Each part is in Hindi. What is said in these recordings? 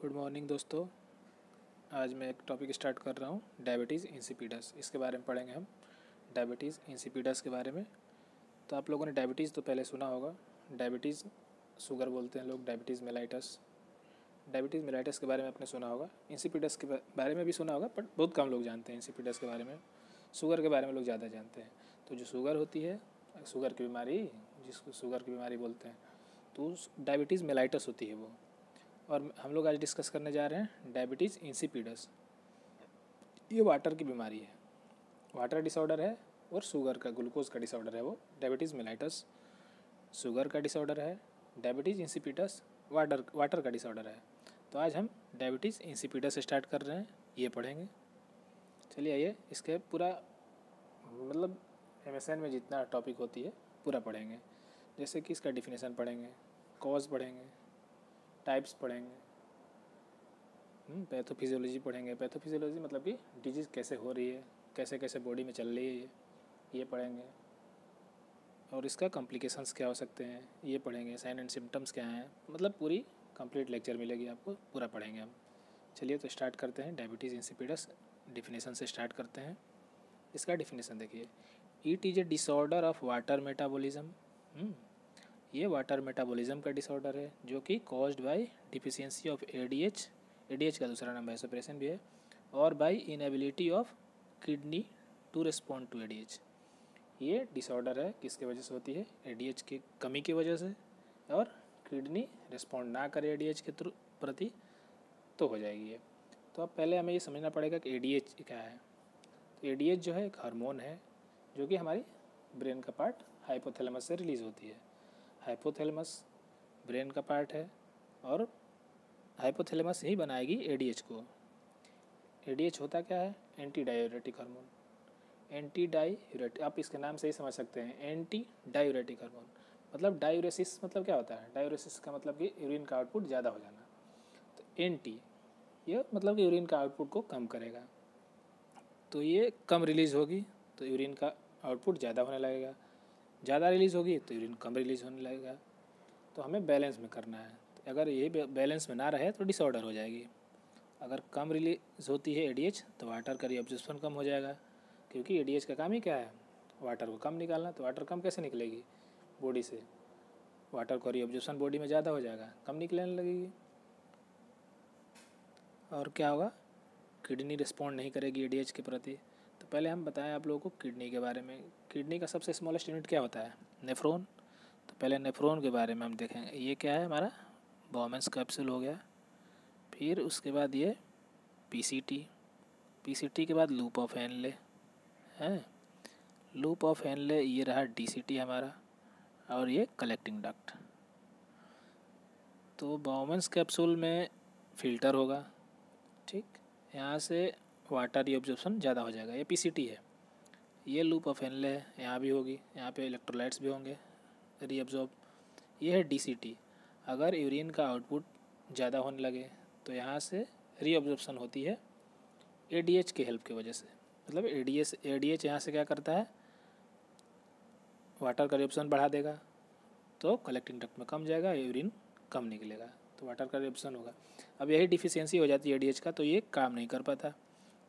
गुड मॉर्निंग दोस्तों। आज मैं एक टॉपिक स्टार्ट कर रहा हूँ, डायबिटीज़ इंसिपिडस। इसके बारे में पढ़ेंगे हम, डायबिटीज़ इंसिपिडस के बारे में। तो आप लोगों ने डायबिटीज़ तो पहले सुना होगा। डायबिटीज़ शुगर बोलते हैं लोग, डायबिटीज़ मेलाइटस। डायबिटीज़ मेलाइटस के बारे में आपने सुना होगा, इंसिपिडस के बारे में भी सुना होगा, बट बहुत कम लोग जानते हैं इंसिपिडस के बारे में। शुगर के बारे में लोग ज़्यादा जानते हैं। तो जो शुगर होती है, शुगर की बीमारी, जिसको शुगर की बीमारी बोलते हैं, तो डायबिटीज़ मेलाइटस होती है वो। और हम लोग आज डिस्कस करने जा रहे हैं डायबिटीज़ इंसिपिडस। ये वाटर की बीमारी है, वाटर डिसऑर्डर है, और शुगर का, ग्लूकोज का डिसऑर्डर है वो। डायबिटीज़ मेलाइटस शुगर का डिसऑर्डर है, डायबिटीज़ इंसिपिडस वाटर का डिसऑर्डर है। तो आज हम डायबिटीज़ इंसिपिडस स्टार्ट कर रहे हैं, ये पढ़ेंगे। चलिए आइए, इसके पूरा मतलब MSN में जितना टॉपिक होती है पूरा पढ़ेंगे। जैसे कि इसका डिफिनेशन पढ़ेंगे, कॉज पढ़ेंगे, टाइप्स पढ़ेंगे, पैथोफिजियोलॉजी पढ़ेंगे। पैथोफिजियोलॉजी मतलब कि डिजीज़ कैसे हो रही है, कैसे कैसे बॉडी में चल रही है, ये पढ़ेंगे। और इसका कॉम्प्लिकेशंस क्या हो सकते हैं, ये पढ़ेंगे। साइन एंड सिम्टम्स क्या हैं, मतलब पूरी कंप्लीट लेक्चर मिलेगी आपको, पूरा पढ़ेंगे हम। चलिए तो स्टार्ट करते हैं डायबिटीज़ इंसिपिडस। डिफिनेशन से स्टार्ट करते हैं। इसका डिफिनेशन देखिए, it is a disorder of water metabolism. ये वाटर मेटाबॉलिज्म का डिसऑर्डर है जो कि caused by deficiency of ADH का दूसरा नाम वैसोप्रेशन भी है, और by inability of kidney to respond to ADH. ये डिसऑर्डर है किसके वजह से होती है, एडीएच की कमी की वजह से, और किडनी रिस्पॉन्ड ना करे एडीएच के प्रति तो हो जाएगी ये। तो अब पहले हमें ये समझना पड़ेगा कि एडीएच क्या है। तो एडीएच जो है एक हार्मोन है जो कि हमारी ब्रेन का पार्ट हाइपोथैलेमस से रिलीज़ होती है। हाइपोथैलेमस ब्रेन का पार्ट है, और हाइपोथैलेमस ही बनाएगी एडीएच को। एडीएच होता क्या है, anti diuretic hormone. Anti diuretic, आप इसके नाम से ही समझ सकते हैं, एंटी डायूरेटिक हार्मोन। मतलब डायूरेसिस मतलब क्या होता है, डायूरेसिस का मतलब कि यूरिन का आउटपुट ज़्यादा हो जाना। तो एंटी, ये मतलब कि यूरिन का आउटपुट को कम करेगा। तो ये कम रिलीज़ होगी तो यूरिन का आउटपुट ज़्यादा होने लगेगा, ज़्यादा रिलीज़ होगी तो यूरिन कम रिलीज़ होने लगेगा। तो हमें बैलेंस में करना है। तो अगर ये बैलेंस में ना रहे तो डिसऑर्डर हो जाएगी। अगर कम रिलीज होती है एडीएच तो वाटर का रीअब्जॉर्प्शन कम हो जाएगा, क्योंकि एडीएच का काम ही क्या है, वाटर को कम निकालना। तो वाटर कम कैसे निकलेगी बॉडी से, वाटर का रीअब्जॉर्प्शन बॉडी में ज़्यादा हो जाएगा, कम निकलने लगेगी। और क्या होगा, किडनी रिस्पॉन्ड नहीं करेगी एडीएच के प्रति। तो पहले हम बताएं आप लोगों को किडनी के बारे में। किडनी का सबसे स्मॉलेस्ट यूनिट क्या होता है, नेफ्रॉन। तो पहले नेफ्रॉन के बारे में हम देखेंगे। ये क्या है, हमारा बॉमेंस कैप्सूल हो गया। फिर उसके बाद ये पीसीटी, पीसीटी के बाद लूप ऑफ हेनले है। लूप ऑफ हेनले, ये रहा डीसीटी हमारा, और ये कलेक्टिंग डक्ट। तो बॉमेंस कैप्सूल में फ़िल्टर होगा, ठीक, यहाँ से वाटर रीअब्जॉर्प्शन ज़्यादा हो जाएगा। ये पीसीटी है। ये लूप ऑफ हेनले है, यहाँ भी होगी, यहाँ पे इलेक्ट्रोलाइट्स भी होंगे रीअब्जॉर्ब। ये है डीसीटी। अगर यूरिन का आउटपुट ज़्यादा होने लगे तो यहाँ से रीअब्जॉर्प्शन होती है एडीएच के हेल्प की वजह से। मतलब एडीएच यहाँ से क्या करता है, वाटर का रीअब्जॉर्प्शन बढ़ा देगा, तो कलेक्टिंग डक्ट में कम जाएगा, यूरिन कम निकलेगा, तो वाटर का रीअब्जॉर्प्शन होगा। अब यही डिफिशियंसी हो जाती है एडीएच का, तो ये काम नहीं कर पाता।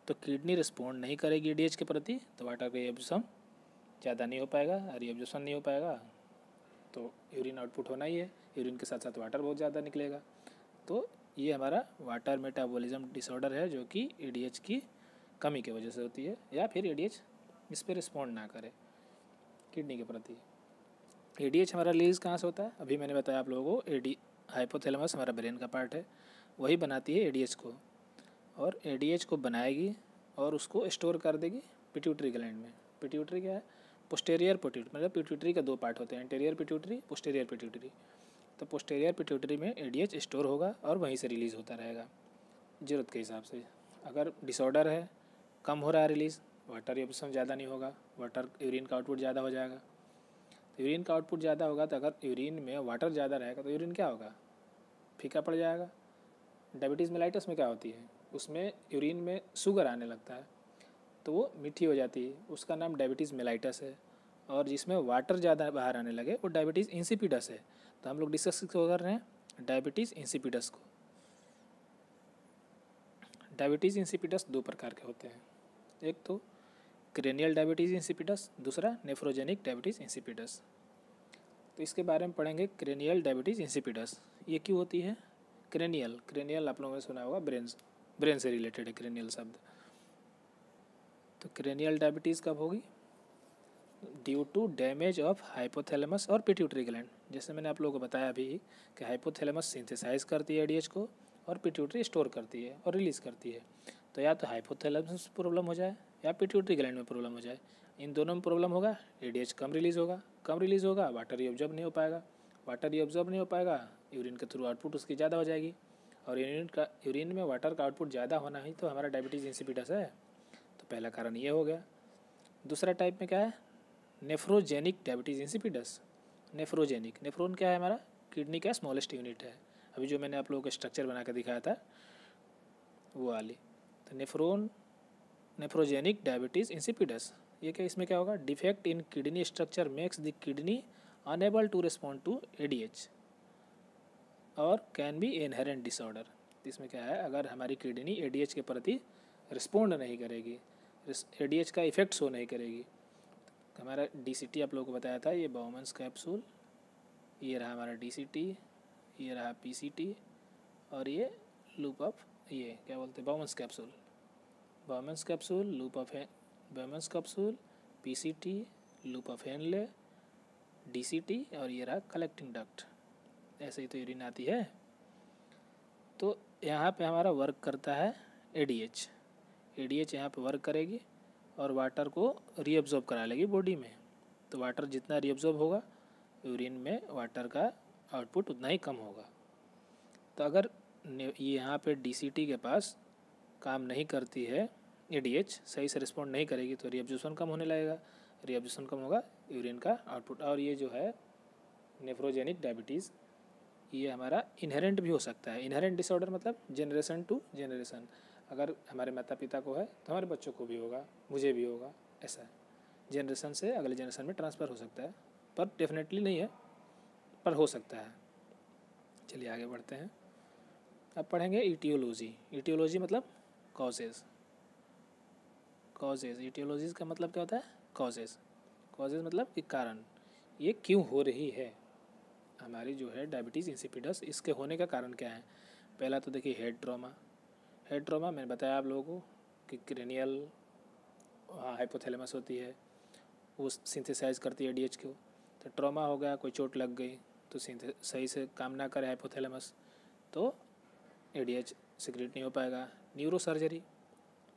तो किडनी रिस्पॉन्ड नहीं करेगी एडीएच के प्रति, तो वाटर का रीअब्जॉर्प्शन ज़्यादा नहीं हो पाएगा, रीअब्जॉर्प्शन नहीं हो पाएगा, तो यूरिन आउटपुट होना ही है, यूरिन के साथ साथ वाटर बहुत ज़्यादा निकलेगा। तो ये हमारा वाटर मेटाबॉलिज्म डिसऑर्डर है जो कि एडीएच की कमी की वजह से होती है, या फिर एडीएच इस पर रिस्पॉन्ड ना करे किडनी के प्रति। एडीएच हमारा रिलीज़ कहाँ से होता है, अभी मैंने बताया आप लोगों को, हाइपोथैलेमस हमारा ब्रेन का पार्ट है, वही बनाती है एडीएच को, और एडीएच को बनाएगी और उसको स्टोर कर देगी पिट्यूटरी ग्लैंड में। पिट्यूटरी क्या है, पोस्टेरियर पिट्यूटरी, मतलब पिट्यूटरी का दो पार्ट होते हैं, एंटीरियर पिट्यूटरी, पोस्टेरियर पिट्यूटरी। तो पोस्टेरियर पिट्यूटरी में एडीएच स्टोर होगा और वहीं से रिलीज़ होता रहेगा ज़रूरत के हिसाब से। अगर डिसऑर्डर है, कम हो रहा है रिलीज़, वाटर एब्जॉर्प्शन ज़्यादा नहीं होगा, वाटर यूरिन का आउटपुट ज़्यादा हो जाएगा। तो यूरिन का आउटपुट ज़्यादा होगा, तो अगर यूरिन में वाटर ज़्यादा रहेगा तो यूरिन क्या होगा, फीका पड़ जाएगा। डायबिटीज़ मेलाइटस में क्या होती है, उसमें यूरिन में शुगर आने लगता है तो वो मीठी हो जाती है, उसका नाम डायबिटीज़ मेलाइटस है। और जिसमें वाटर ज़्यादा बाहर आने लगे वो डायबिटीज़ इंसिपिडस है। तो हम लोग डिस्कस कर रहे हैं डायबिटीज़ इंसिपिडस को। डायबिटीज़ इंसिपिडस दो प्रकार के होते हैं, एक तो क्रेनियल डायबिटीज़ इंसिपिडस, दूसरा नेफ्रोजेनिक डायबिटीज़ इंसिपिडस। तो इसके बारे में पढ़ेंगे। क्रेनियल डायबिटीज़ इंसिपिडस ये क्यों होती है? क्रेनियल, क्रेनियल आप लोगों ने सुना होगा, ब्रेन से रिलेटेड है क्रेनियल शब्द। तो क्रेनियल डायबिटीज़ कब होगी? Due to damage of hypothalamus और पिट्यूटरी ग्लैंड। जैसे मैंने आप लोगों को बताया अभी कि हाइपोथैलेमस सिंथेसाइज करती है एडीएच को और पिट्यूटरी स्टोर करती है और रिलीज़ करती है। तो या तो हाइपोथैलेमस प्रॉब्लम हो जाए या पिट्यूटरी ग्लैंड में प्रॉब्लम हो जाए, इन दोनों में प्रॉब्लम होगा, एडीएच कम रिलीज़ होगा, वाटर ही ऑब्जॉर्ब नहीं हो पाएगा, यूरिन के थ्रू आउटपुट उसकी ज़्यादा हो जाएगी, और यूरिन में वाटर का आउटपुट ज़्यादा होना ही तो हमारा डायबिटीज़ इंसिपिडस है। तो पहला कारण ये हो गया। दूसरा टाइप में क्या है? Nephrogenic diabetes insipidus. नेफ्रोन क्या है? हमारा किडनी का स्मॉलेस्ट यूनिट है। अभी जो मैंने आप लोगों को स्ट्रक्चर बना कर दिखाया था वो वाली। तो नेफ्रोजेनिक डायबिटीज़ इंसिपिडस ये क्या, इसमें क्या होगा? Defect in kidney structure makes the kidney unable to respond to ADH और कैन बी इनहेरेंट डिसऑर्डर। इसमें क्या है? अगर हमारी किडनी एडीएच के प्रति रिस्पॉन्ड नहीं करेगी, एडीएच का इफेक्ट शो नहीं करेगी। हमारा डीसीटी आप लोगों को बताया था, ये बाउमन्स कैप्सूल, ये रहा हमारा डीसीटी, ये रहा पीसीटी, और ये लूप ऑफ, ये क्या बोलते हैं, Bowman's capsule, PCT, loop of Henle, DCT, और ये रहा कलेक्टिंग डक्ट। ऐसे ही तो यूरिन आती है। तो यहाँ पे हमारा वर्क करता है एडीएच यहाँ पे वर्क करेगी और वाटर को रीअब्जॉर्ब करा लेगी बॉडी में। तो वाटर जितना रीअब्जॉर्ब होगा, यूरिन में वाटर का आउटपुट उतना ही कम होगा। तो अगर ये यहाँ पे डीसीटी के पास काम नहीं करती है, एडीएच सही से रिस्पॉन्ड नहीं करेगी, तो रीअब्जॉर्प्शन कम होने लगेगा, रीअब्जॉर्प्शन कम होगा, यूरिन का आउटपुट। और ये जो है नेफ्रोजेनिक डायबिटीज़, ये हमारा इनहेरेंट भी हो सकता है। इनहेरेंट डिसऑर्डर मतलब जनरेशन टू जनरेशन। अगर हमारे माता पिता को है तो हमारे बच्चों को भी होगा, मुझे भी होगा, ऐसा है। जनरेशन से अगले जनरेशन में ट्रांसफ़र हो सकता है, पर डेफिनेटली नहीं है, पर हो सकता है। चलिए आगे बढ़ते हैं। अब पढ़ेंगे ईटियोलॉजी मतलब कॉजेज़। ईटियोलॉजीज़ का मतलब क्या होता है? कॉजेज़ मतलब एक कारण, ये क्यों हो रही है हमारी जो है डायबिटीज़ इंसिपिडस, इसके होने का कारण क्या है? पहला तो देखिए हेड ट्रॉमा मैंने बताया आप लोगों को कि क्रेनियल हाइपोथैलेमस होती है, वो सिंथेसाइज करती है एडीएच को। तो ट्रॉमा हो गया, कोई चोट लग गई तो सही से काम ना करे हाइपोथैलेमस, तो एडीएच सिक्रेट नहीं हो पाएगा। न्यूरो सर्जरी,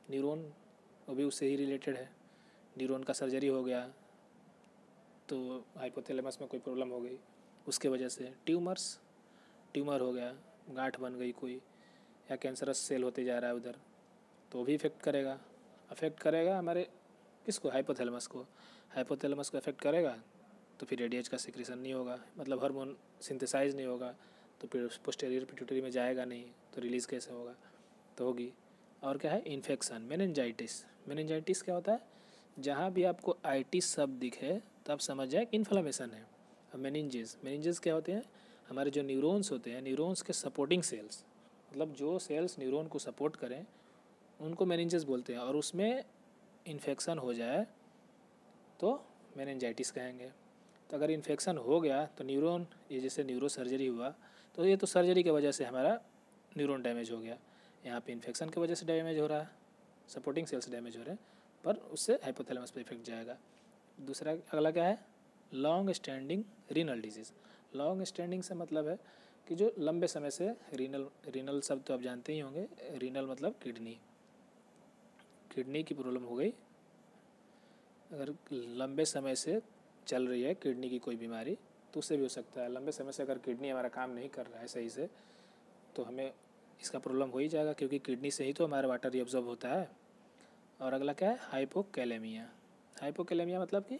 न्यूरॉन वो भी उससे ही रिलेटेड है। न्यूरॉन का सर्जरी हो गया तो हाइपोथैलेमस में कोई प्रॉब्लम हो गई, उसके वजह से। ट्यूमर हो गया, गांठ बन गई कोई, या कैंसरस सेल होते जा रहा है उधर, तो वो भी अफेक्ट करेगा हमारे किसको? हाइपोथैलेमस को अफेक्ट करेगा। तो फिर एडीएच का सिक्रेशन नहीं होगा, मतलब हार्मोन सिंथेसाइज नहीं होगा, तो फिर पोस्टीरियर पिट्यूटरी में जाएगा नहीं, तो रिलीज़ कैसे होगा? तो होगी। और क्या है? इन्फेक्शन, मेनिंजाइटिस क्या होता है? जहाँ भी आपको आइटिस शब्द दिखे तो आप समझ जाए कि इन्फ्लेमेशन है। और मेनिंजेस क्या होते हैं? हमारे जो न्यूरॉन्स होते हैं, न्यूरॉन्स के सपोर्टिंग सेल्स, मतलब जो सेल्स न्यूरॉन को सपोर्ट करें उनको मेनिंजेस बोलते हैं। और उसमें इन्फेक्शन हो जाए तो मेनिंजाइटिस कहेंगे। तो अगर इन्फेक्शन हो गया तो न्यूरॉन, ये जैसे न्यूरो सर्जरी हुआ, तो ये तो सर्जरी की वजह से हमारा न्यूरॉन डैमेज हो गया, यहाँ पे इन्फेक्शन की वजह से डैमेज हो रहा है, सपोर्टिंग सेल्स डैमेज हो रहे हैं, पर उससे हाइपोथैलेमस पे इफेक्ट जाएगा। दूसरा अगला क्या है? Long standing renal disease. Long standing से मतलब है कि जो लंबे समय से, रीनल शब्द तो आप जानते ही होंगे, रीनल मतलब किडनी की प्रॉब्लम हो गई। अगर लंबे समय से चल रही है किडनी की कोई बीमारी तो उससे भी हो सकता है। लंबे समय से अगर किडनी हमारा काम नहीं कर रहा है सही से, तो हमें इसका प्रॉब्लम हो ही जाएगा, क्योंकि किडनी से ही तो हमारा वाटर रिअब्जॉर्ब होता है। और अगला क्या है? हाइपोकैलेमिया मतलब कि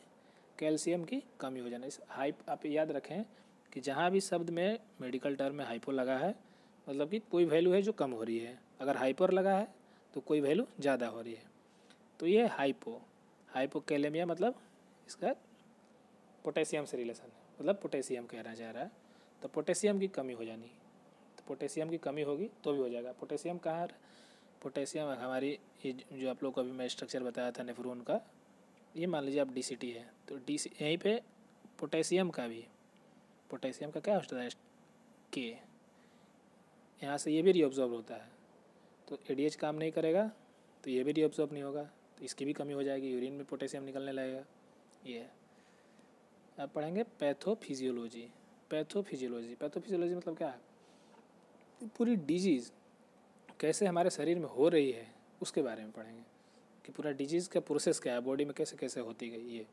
कैल्शियम की कमी हो जाना। आप याद रखें कि जहाँ भी शब्द में मेडिकल टर्म में हाइपो लगा है, मतलब कि कोई वैल्यू है जो कम हो रही है। अगर हाइपर लगा है तो कोई वैल्यू ज़्यादा हो रही है। तो ये हाइपोकैलेमिया मतलब इसका पोटेशियम से रिलेशन है, मतलब पोटेशियम कहना चाह रहा है। तो पोटेशियम की कमी हो जानी, तो पोटेशियम की कमी होगी तो भी हो जाएगा। पोटेशियम कहाँ पोटेशियम हमारी ये जो आप लोग को अभी मैं स्ट्रक्चर बताया था नेफ्रॉन का, ये मान लीजिए आप DCT है तो यहीं पे पोटेशियम का क्या होता है के, यहाँ से ये भी रीअब्जॉर्ब होता है, तो ADH काम नहीं करेगा तो ये भी रीअब्जॉर्ब नहीं होगा, तो इसकी भी कमी हो जाएगी, यूरिन में पोटेशियम निकलने लगेगा। ये अब पढ़ेंगे पैथोफिजियोलॉजी। पैथोफिजियोलॉजी मतलब क्या है, पूरी डिजीज़ कैसे हमारे शरीर में हो रही है उसके बारे में पढ़ेंगे कि पूरा डिजीज़ का प्रोसेस क्या है, बॉडी में कैसे कैसे होती गई। ये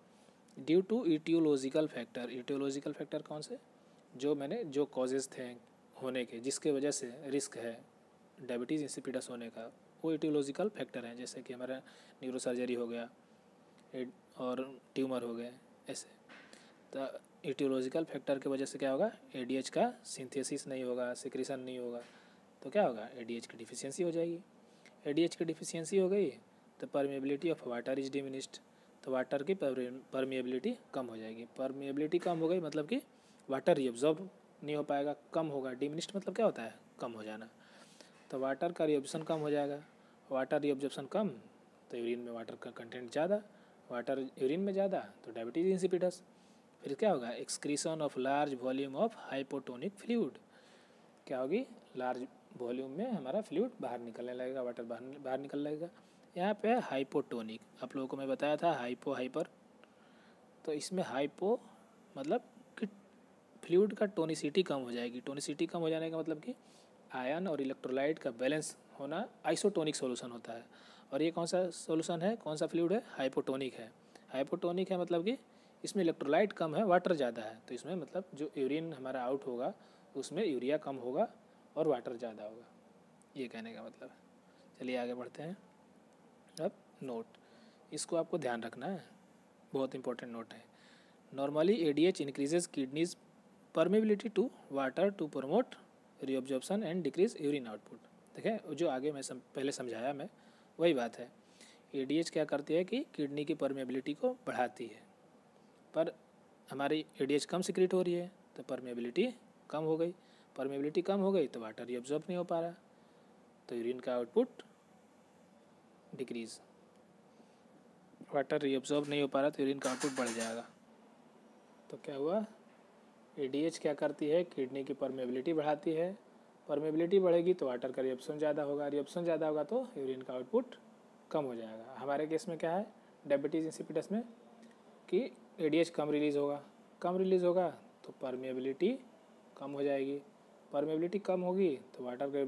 ड्यू टू इटियोलॉजिकल फैक्टर कौन से, जो कॉजेज़ थे होने के, जिसके वजह से रिस्क है डायबिटीज़ इंसिपिडस होने का, वो इटियोलॉजिकल फैक्टर हैं। जैसे कि हमारा न्यूरोसर्जरी हो गया और ट्यूमर हो गए, ऐसे। तो इटियोलॉजिकल फैक्टर की वजह से क्या होगा, ADH का सिंथेसिस नहीं होगा, सिक्रीशन नहीं होगा, तो क्या होगा, ADH की डिफिशियंसी हो जाएगी। ADH की डिफिशियंसी हो गई तो permeability of water is diminished, तो वाटर की परमेबिलिटी कम हो जाएगी। परमेबिलिटी कम हो गई मतलब कि वाटर रिअब्जॉर्ब नहीं हो पाएगा, कम होगा। डिमिनिश्ड मतलब क्या होता है, कम हो जाना। तो वाटर का रिअब्जॉर्प्शन कम हो जाएगा, वाटर रिअब्जॉर्प्शन कम तो यूरिन में वाटर का कंटेंट ज़्यादा, वाटर यूरिन में ज़्यादा तो डायबिटीज़ इंसिपिडस। फिर क्या होगा, excretion of large volume of hypotonic fluid, क्या होगी, लार्ज वॉल्यूम में हमारा फ्लूइड बाहर निकलने लगेगा, वाटर बाहर निकल लगेगा। यहाँ पे है हाइपोटोनिक, आप लोगों को मैं बताया था हाइपर, तो इसमें हाइपो मतलब कि फ्लूइड का टोनिसिटी कम हो जाएगी। टोनिसिटी कम हो जाने का मतलब कि आयन और इलेक्ट्रोलाइट का बैलेंस होना आइसोटोनिक सॉल्यूशन होता है। और ये कौन सा सॉल्यूशन है, कौन सा फ्लूइड है, हाइपोटोनिक है। हाइपोटोनिक है मतलब कि इसमें इलेक्ट्रोलाइट कम है, वाटर ज़्यादा है, तो इसमें मतलब जो यूरिन हमारा आउट होगा उसमें यूरिया कम होगा और वाटर ज़्यादा होगा, ये कहने का मतलब है। चलिए आगे बढ़ते हैं। अब नोट, इसको आपको ध्यान रखना है, बहुत इंपॉर्टेंट नोट है। Normally ADH increases kidneys permeability to water to promote reabsorption and decrease urine output. देखें जो आगे मैं पहले समझाया मैं वही बात है। ADH क्या करती है कि किडनी की परमेबिलिटी को बढ़ाती है, पर हमारी ADH कम सिक्रीट हो रही है तो परमेबिलिटी कम हो गई। परमेबिलिटी कम हो गई तो वाटर रिअब्जॉर्ब नहीं हो पा रहा, तो यूरिन का आउटपुट डिक्रीज। वाटर रिअब्जॉर्ब नहीं हो पा रहा तो यूरिन का आउटपुट बढ़ जाएगा। तो क्या हुआ, ADH क्या करती है, किडनी की परमेबिलिटी बढ़ाती है। परमेबिलिटी बढ़ेगी तो वाटर का रिअब्जॉर्प्शन ज़्यादा होगा, रिअब्जॉर्प्शन ज़्यादा होगा तो यूरिन का आउटपुट कम हो जाएगा। हमारे केस में क्या है, डायबिटीज़ इंसिपिडस में कि ADH कम रिलीज़ होगा तो परमेबिलिटी कम हो जाएगी। परमेबिलिटी कम होगी तो वाटर का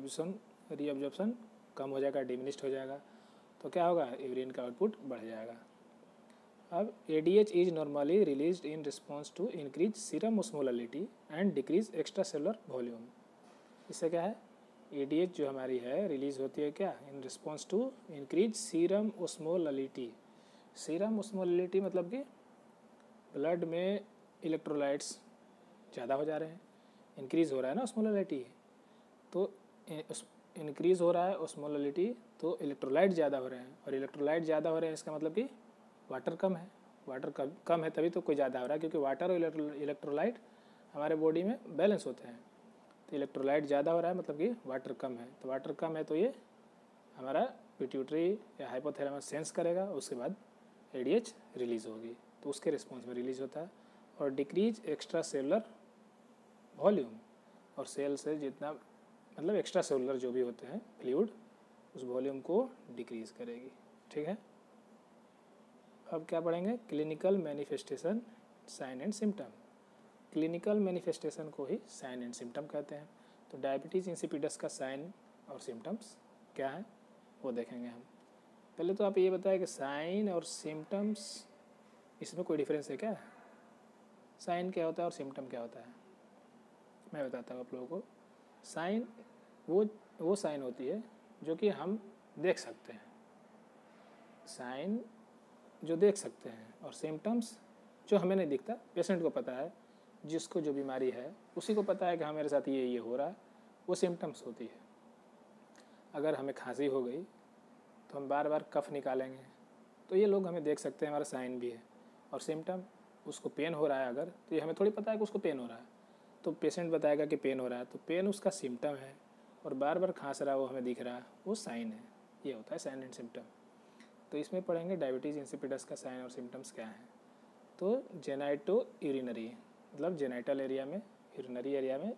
रिअब्जॉर्प्शन कम हो जाएगा, डिमिनिश्ड हो जाएगा, तो क्या होगा, यूरिन का आउटपुट बढ़ जाएगा। अब ADH is normally released in response to increase serum osmolality and decrease extracellular volume. इससे क्या है, ADH जो हमारी है रिलीज होती है क्या, in response to increase serum osmolality. Serum osmolality मतलब कि ब्लड में इलेक्ट्रोलाइट्स ज़्यादा हो जा रहे हैं, इंक्रीज़ हो रहा है ना ऑस्मोलैलिटी, तो इंक्रीज़ हो रहा है ऑस्मोलैलिटी तो इलेक्ट्रोलाइट ज़्यादा हो रहे हैं, और इलेक्ट्रोलाइट ज़्यादा हो रहे हैं इसका मतलब कि वाटर कम है। वाटर कम है तभी तो कोई ज़्यादा हो रहा है, क्योंकि वाटर और इलेक्ट्रोलाइट हमारे बॉडी में बैलेंस होते हैं। तो इलेक्ट्रोलाइट ज़्यादा हो रहा है मतलब कि वाटर कम है, तो वाटर कम है तो ये हमारा पिट्यूटरी या हाइपोथैलेमस सेंस करेगा, उसके बाद ADH रिलीज़ होगी, तो उसके रिस्पॉन्स में रिलीज़ होता है। और डिक्रीज एक्स्ट्रा सेलुलर वॉल्यूम, और सेल से जितना मतलब एक्स्ट्रा सेलुलर जो भी होते हैं फ्लूइड, उस वॉल्यूम को डिक्रीज़ करेगी। ठीक है, अब क्या पढ़ेंगे, clinical manifestation sign and symptom. Clinical manifestation को ही साइन एंड सिम्टम कहते हैं। तो डायबिटीज़ इंसिपिडस का साइन और सिम्टम्स क्या है वो देखेंगे हम। पहले तो आप ये बताएं कि साइन और सिम्टम्स इसमें कोई डिफरेंस है क्या, साइन क्या होता है और सिम्टम क्या होता है। मैं बताता हूँ आप लोगों को। साइन वो साइन होती है जो कि हम देख सकते हैं, साइन जो देख सकते हैं, और सिम्टम्स जो हमें नहीं दिखता, पेशेंट को पता है, जिसको जो बीमारी है उसी को पता है कि हाँ मेरे साथ ये हो रहा है, वो सिम्टम्स होती है। अगर हमें खांसी हो गई तो हम बार बार कफ निकालेंगे, तो ये लोग हमें देख सकते हैं, हमारा साइन भी है। और सिम्टम, उसको पेन हो रहा है अगर, तो ये हमें थोड़ी पता है कि उसको पेन हो रहा है, तो पेशेंट बताएगा कि पेन हो रहा है, तो पेन उसका सिम्टम है, और बार बार खांस रहा है वो हमें दिख रहा है, वो साइन है। ये होता है साइन एंड सिम्टम। तो इसमें पढ़ेंगे डायबिटीज़ इंसिपिडस का साइन और सिम्टम्स क्या हैं। तो जेनाइटो यूरिनरी मतलब जेनाइटल एरिया में, यूरिनरी एरिया में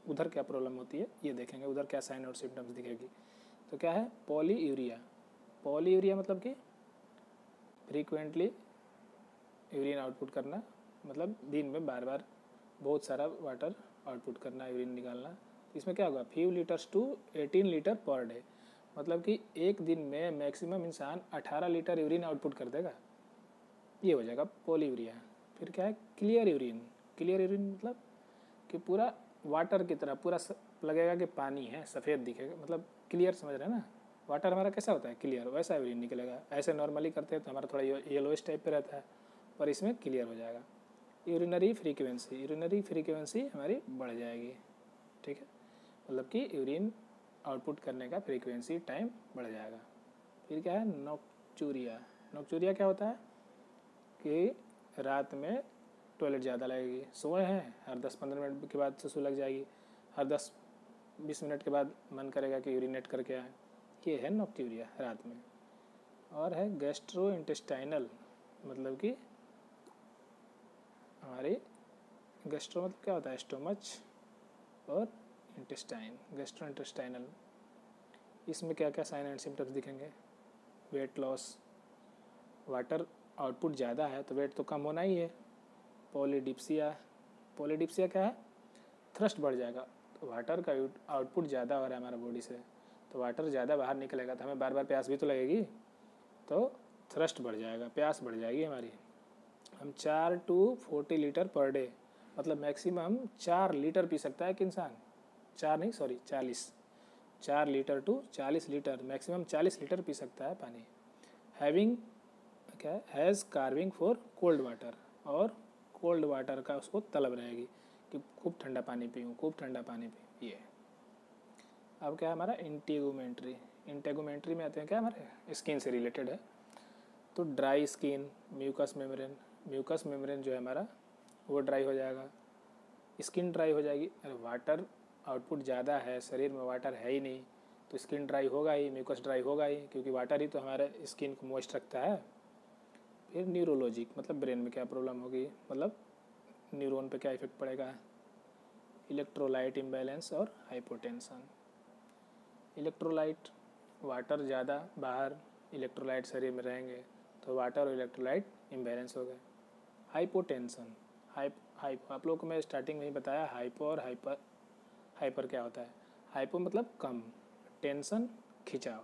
उधर क्या प्रॉब्लम होती है ये देखेंगे, उधर क्या साइन और सिम्टम्स दिखेगी। तो क्या है पॉलीयूरिया। पॉलीयूरिया मतलब कि फ्रीक्वेंटली यूरिन आउटपुट करना, मतलब दिन में बार बार बहुत सारा वाटर आउटपुट करना, यूरिन निकालना। तो इसमें क्या होगा 5 litres to 18 litre per day, मतलब कि एक दिन में मैक्सिमम इंसान 18 लीटर यूरिन आउटपुट कर देगा, ये हो जाएगा पॉलीयूरिया। फिर क्या है क्लियर यूरिन। क्लियर यूरिन मतलब कि पूरा वाटर की तरह पूरा लगेगा कि पानी है, सफ़ेद दिखेगा, मतलब क्लियर, समझ रहे हैं ना। वाटर हमारा कैसा होता है क्लियर, वैसा यूरिन निकलेगा। ऐसे नॉर्मली करते हैं तो हमारा थोड़ा येलोइश टाइप पे रहता है, पर इसमें क्लियर हो जाएगा। यूरिनरी फ्रीक्वेंसी, यूरिनरी फ्रीक्वेंसी हमारी बढ़ जाएगी, ठीक है, मतलब कि यूरिन आउटपुट करने का फ्रीक्वेंसी टाइम बढ़ जाएगा। फिर क्या है नॉक्चूरिया। नॉक्चूरिया क्या होता है कि रात में टॉयलेट ज़्यादा लगेगी, सोए हैं हर 10-15 मिनट के बाद सुसु लग जाएगी, हर 10-20 मिनट के बाद मन करेगा कि यूरिनेट करके आए, ये है नॉक्ट्यूरिया रात में। और है गैस्ट्रो इंटेस्टाइनल, मतलब कि हमारी गैस्ट्रो मतलब क्या होता है स्टोमच और इंटेस्टाइन, गैस्ट्रो इंटेस्टाइनल। इसमें क्या क्या साइन एंड सिम्टम्स दिखेंगे, वेट लॉस, वाटर आउटपुट ज़्यादा है तो वेट तो कम होना ही है। पॉलीडिप्सिया, पॉलीडिप्सिया क्या है थ्रस्ट बढ़ जाएगा, तो वाटर का आउटपुट ज़्यादा हो रहा है हमारा बॉडी से, तो वाटर ज़्यादा बाहर निकलेगा तो हमें बार बार प्यास भी तो लगेगी, तो थ्रस्ट बढ़ जाएगा, प्यास बढ़ जाएगी हमारी। हम 4 to 40 लीटर पर डे, मतलब मैक्सिमम 4 लीटर पी सकता है एक इंसान, 4 litre to 40 litre, maximum 40 litre पी सकता है पानी। हैविंग क्या है has craving for cold water, और कोल्ड वाटर का उसको तलब रहेगी कि खूब ठंडा पानी पीऊँ, खूब ठंडा पानी पीऊँ। ये अब क्या है हमारा इंटेगुमेंट्री। इंटेगुमेंट्री में आते हैं क्या हमारे स्किन से रिलेटेड है। तो dry skin, mucous membrane, mucous membrane जो है हमारा वो ड्राई हो जाएगा, स्किन ड्राई हो जाएगी। अरे वाटर आउटपुट ज़्यादा है, शरीर में वाटर है ही नहीं तो स्किन ड्राई होगा ही, म्यूकस ड्राई होगा ही, क्योंकि वाटर ही तो हमारे स्किन को मॉइस्ट रखता है। फिर न्यूरोलॉजिक मतलब ब्रेन में क्या प्रॉब्लम होगी, मतलब न्यूरॉन पे क्या इफेक्ट पड़ेगा, इलेक्ट्रोलाइट इम्बैलेंस और हाइपोटेंशन। इलेक्ट्रोलाइट, वाटर ज़्यादा बाहर, इलेक्ट्रोलाइट शरीर में रहेंगे तो वाटर और इलेक्ट्रोलाइट इम्बैलेंस हो गए। हाइपोटेंशन, हाइपो आप लोगों को मैं स्टार्टिंग में ही बताया हाइपो और हाइपर क्या होता है। हाइपो मतलब कम, टेंशन खिंचाव,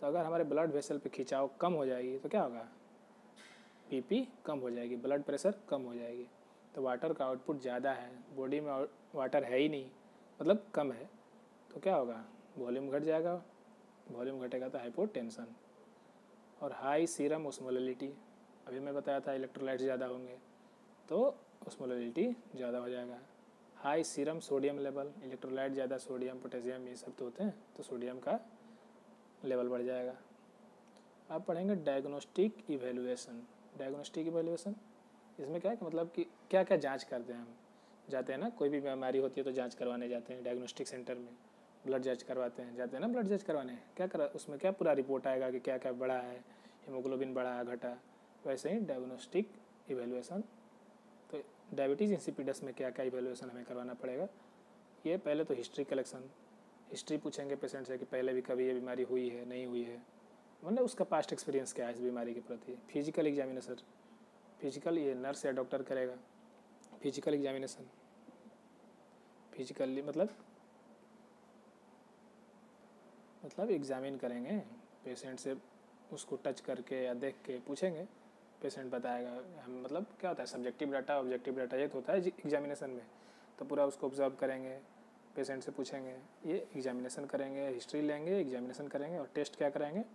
तो अगर हमारे ब्लड वेसल पे खिंचाव कम हो जाएगी तो क्या होगा बीपी कम हो जाएगी, ब्लड प्रेशर कम हो जाएगी। तो वाटर का आउटपुट ज़्यादा है, बॉडी में वाटर है ही नहीं, मतलब कम है, तो क्या होगा वॉल्यूम घट जाएगा, वॉल्यूम घटेगा तो हाइपोटेंशन। और हाई सीरम ओस्मोलैलिटी, अभी मैं बताया था इलेक्ट्रोलाइट्स ज़्यादा होंगे तो ओस्मोलैलिटी ज़्यादा हो जाएगा। High serum sodium level, electrolyte ज़्यादा, सोडियम पोटेशियम ये सब तो होते हैं, तो सोडियम का लेवल बढ़ जाएगा। अब पढ़ेंगे डायग्नोस्टिक इवैल्यूएशन। डायग्नोस्टिक इवैल्यूएशन इसमें क्या है कि मतलब कि क्या क्या जांच करते हैं हम, जाते हैं ना कोई भी बीमारी होती है तो जांच करवाने जाते हैं डायग्नोस्टिक सेंटर में, ब्लड जांच करवाते हैं, जाते हैं ना ब्लड जांच करवाने, क्या करा उसमें क्या पूरा रिपोर्ट आएगा कि क्या क्या बढ़ा है, हीमोग्लोबिन बढ़ा घटा। वैसे ही डायग्नोस्टिक इवैल्यूएशन, तो डायबिटीज़ इंसिपिडस में क्या क्या इवैल्यूएशन हमें करवाना पड़ेगा। ये पहले तो हिस्ट्री कलेक्शन, हिस्ट्री पूछेंगे पेशेंट से कि पहले भी कभी ये बीमारी हुई है नहीं हुई है, मतलब उसका पास्ट एक्सपीरियंस क्या है इस बीमारी के प्रति। फिजिकल एग्जामिनेशन, फिजिकल ये नर्स या डॉक्टर करेगा। फिजिकल एग्जामिनेशन, फिजिकली मतलब एग्जामिन करेंगे पेशेंट से, उसको टच करके या देख के पूछेंगे, पेशेंट बताएगा। हम मतलब क्या होता है सब्जेक्टिव डाटा ऑब्जेक्टिव डाटा ये तो होता है एग्जामिनेशन में, तो पूरा उसको ऑब्जर्व करेंगे, पेशेंट से पूछेंगे, ये एग्जामिनेशन करेंगे, हिस्ट्री लेंगे, एग्जामिनेशन करेंगे और टेस्ट क्या कराएंगे,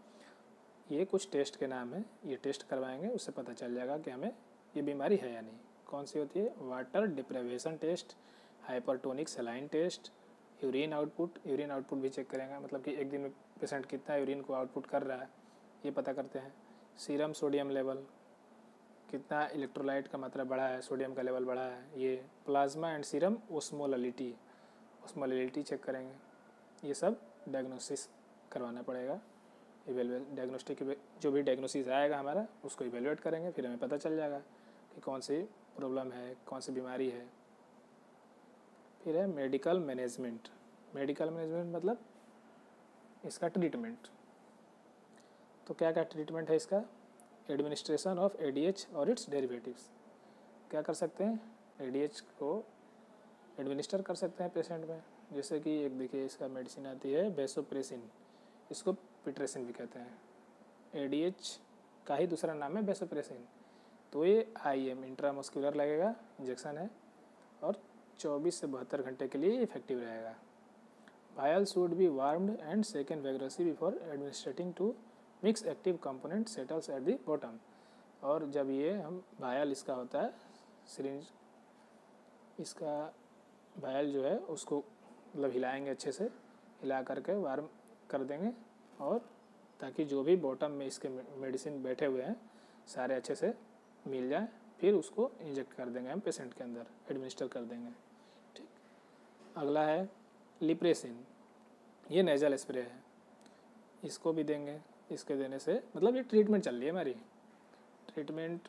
ये कुछ टेस्ट के नाम है, ये टेस्ट करवाएंगे, उससे पता चल जाएगा कि हमें ये बीमारी है या नहीं। कौन सी होती है water deprivation test, hypertonic saline test, urine output भी चेक करेंगे, मतलब कि एक दिन में पेशेंट कितना यूरिन को आउटपुट कर रहा है ये पता करते हैं। सीरम सोडियम लेवल, कितना इलेक्ट्रोलाइट का मात्रा बढ़ा है, सोडियम का लेवल बढ़ा है। ये प्लाज्मा एंड सीरम ओस्मोलैलिटी चेक करेंगे। ये सब डायग्नोसिस करवाना पड़ेगा डायग्नोस्टिक जो भी डायग्नोसिस आएगा हमारा उसको इवेलुएट करेंगे, फिर हमें पता चल जाएगा कि कौन सी प्रॉब्लम है, कौन सी बीमारी है। फिर है मेडिकल मैनेजमेंट। मेडिकल मैनेजमेंट मतलब इसका ट्रीटमेंट। तो क्या क्या ट्रीटमेंट है इसका? एडमिनिस्ट्रेशन ऑफ एडीएच और इट्स डेरिवेटिव्स। क्या कर सकते हैं? एडीएच को एडमिनिस्टर कर सकते हैं पेशेंट में। जैसे कि एक देखिए इसका मेडिसिन आती है वेसोप्रेसिन, इसको पिट्रेसिन भी कहते हैं। एडीएच का ही दूसरा नाम है वेसोप्रेसिन। तो ये आईएम इंट्रामस्कुलर लगेगा, इंजेक्शन है, और 24 से 72 घंटे के लिए इफेक्टिव रहेगा। Vial should be warmed and second vigorously before administrating to mix active component settles at the bottom. और जब ये हम वायल इसका होता है सिरिंज, इसका वायल जो है उसको मतलब हिलाएंगे, अच्छे से हिला करके वार्म कर देंगे, और ताकि जो भी बॉटम में इसके मेडिसिन बैठे हुए हैं सारे अच्छे से मिल जाए, फिर उसको इंजेक्ट कर देंगे हम पेशेंट के अंदर, एडमिनिस्टर कर देंगे। ठीक। अगला है लिप्रेसिन, ये नेजल स्प्रे है, इसको भी देंगे। इसके देने से मतलब ये ट्रीटमेंट चल रही है हमारी ट्रीटमेंट।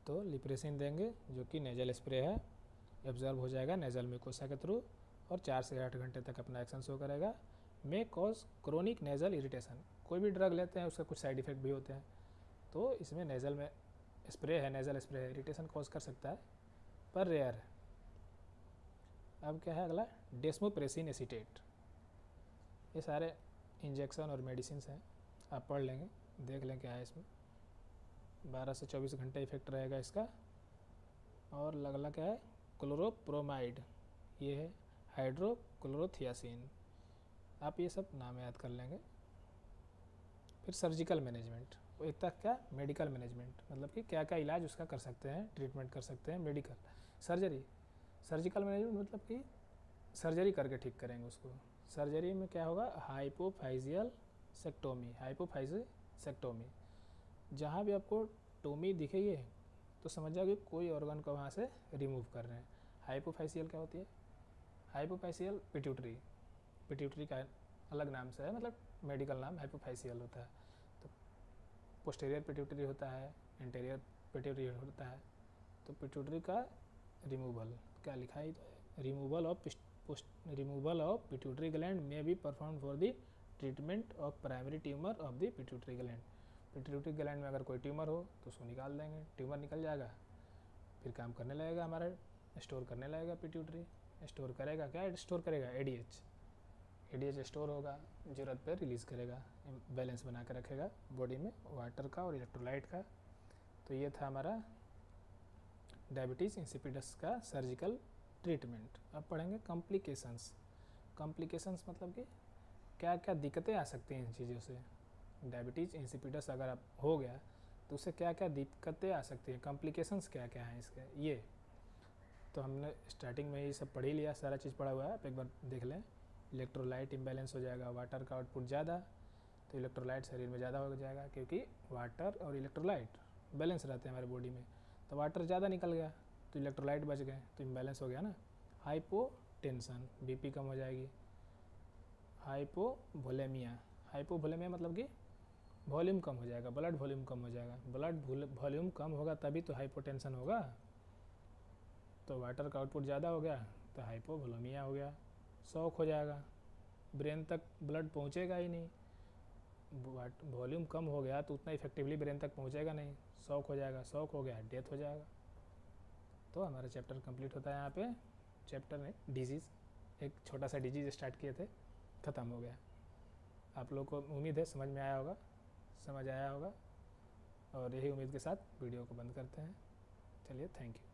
तो लिप्रेसिन देंगे जो कि नेजल स्प्रे है, एब्जॉर्ब हो जाएगा नेजल म्यूकोसा के थ्रू और 4 से 8 घंटे तक अपना एक्शन शो करेगा। May cause chronic nasal irritation. कोई भी ड्रग लेते हैं उसका कुछ साइड इफेक्ट भी होते हैं, तो इसमें नेजल में स्प्रे है, नेजल स्प्रे है, इरिटेशन कॉज कर सकता है पर रेयर है। अब क्या है अगला? Desmopressin acetate. ये सारे इंजेक्शन और मेडिसिन हैं, आप पढ़ लेंगे, देख लें क्या है इसमें। 12 से 24 घंटे इफेक्ट रहेगा इसका। और अगला क्या है? क्लोरोप्रोमाइड, ये है हाइड्रोक्लोरोथियासिन। आप ये सब नाम याद कर लेंगे। फिर सर्जिकल मैनेजमेंट, एक तक क्या मेडिकल मैनेजमेंट, मतलब कि क्या क्या इलाज उसका कर सकते हैं, ट्रीटमेंट कर सकते हैं। मेडिकल सर्जरी, सर्जिकल मैनेजमेंट मतलब कि सर्जरी करके ठीक करेंगे उसको। सर्जरी में क्या होगा? हाइपोफाइजियल सेक्टोमी, हाइपोफाइजिसेक्टोमी। जहाँ भी आपको टोमी दिखेगी तो समझ जाओ कि कोई ऑर्गन को वहाँ से रिमूव कर रहे हैं। हाइपोफाइसियल क्या होती है? हाइपोफाइसियल पिट्यूटरी, पिट्यूटरी का अलग नाम से है, मतलब मेडिकल नाम हाइपोफाइसियल होता है। तो पोस्टीरियर पिट्यूटरी होता है, इंटीरियर पिट्यूटरी होता है। तो पिट्यूटरी का रिमूवल क्या लिखा है? Removal of pituitary gland may be perform for the treatment of primary tumour of the pituitary gland. Pituitary gland में अगर कोई ट्यूमर हो तो उसको निकाल देंगे, ट्यूमर निकल जाएगा, फिर काम करने लगेगा हमारा, स्टोर करने लगेगा पिट्यूटरी। स्टोर करेगा क्या? स्टोर करेगा एडीएच। एडीएच स्टोर होगा, ज़रूरत पर रिलीज़ करेगा, बैलेंस बना कर रखेगा बॉडी में वाटर का और इलेक्ट्रोलाइट का। तो ये था हमारा डायबिटीज़ इंसिपिडस का सर्जिकल ट्रीटमेंट। अब पढ़ेंगे कॉम्प्लिकेशंस। कॉम्प्लिकेशंस मतलब कि क्या क्या दिक्कतें आ सकती हैं इन चीज़ों से। डायबिटीज़ इंसिपिडस अगर आप हो गया तो उससे क्या क्या दिक्कतें आ सकती हैं, कॉम्प्लिकेशंस क्या क्या हैं इसके। ये तो हमने स्टार्टिंग में ये सब पढ़ ही लिया, सारा चीज़ पढ़ा हुआ है, आप एक बार देख लें। इलेक्ट्रोलाइट इम्बैलेंस हो जाएगा, वाटर का आउटपुट ज़्यादा, तो इलेक्ट्रोलाइट शरीर में ज़्यादा हो जाएगा, क्योंकि वाटर और इलेक्ट्रोलाइट बैलेंस रहते हैं हमारे बॉडी में। तो वाटर ज़्यादा निकल गया तो इलेक्ट्रोलाइट बच गए, तो इम्बैलेंस हो गया ना। हाइपोटेंशन, बीपी कम हो जाएगी। हाइपोवोलेमिया, हाइपोवोलेमिया मतलब कि वॉल्यूम कम हो जाएगा, ब्लड वॉल्यूम कम हो जाएगा। ब्लड वॉल्यूम कम होगा तभी तो हाइपोटेंशन होगा। तो वाटर का आउटपुट ज़्यादा हो गया तो हाइपोवोलेमिया हो गया। शॉक हो जाएगा, ब्रेन तक ब्लड पहुंचेगा ही नहीं। वॉल्यूम कम हो गया तो उतना इफेक्टिवली ब्रेन तक पहुंचेगा नहीं, शॉक हो जाएगा, शॉक हो गया डेथ हो जाएगा। तो हमारा चैप्टर कंप्लीट होता है यहाँ पे। चैप्टर में डिजीज़, एक छोटा सा डिजीज़ स्टार्ट किए थे, ख़त्म हो गया। आप लोग को उम्मीद है समझ में आया होगा, समझ आया होगा, और यही उम्मीद के साथ वीडियो को बंद करते हैं। चलिए, थैंक यू।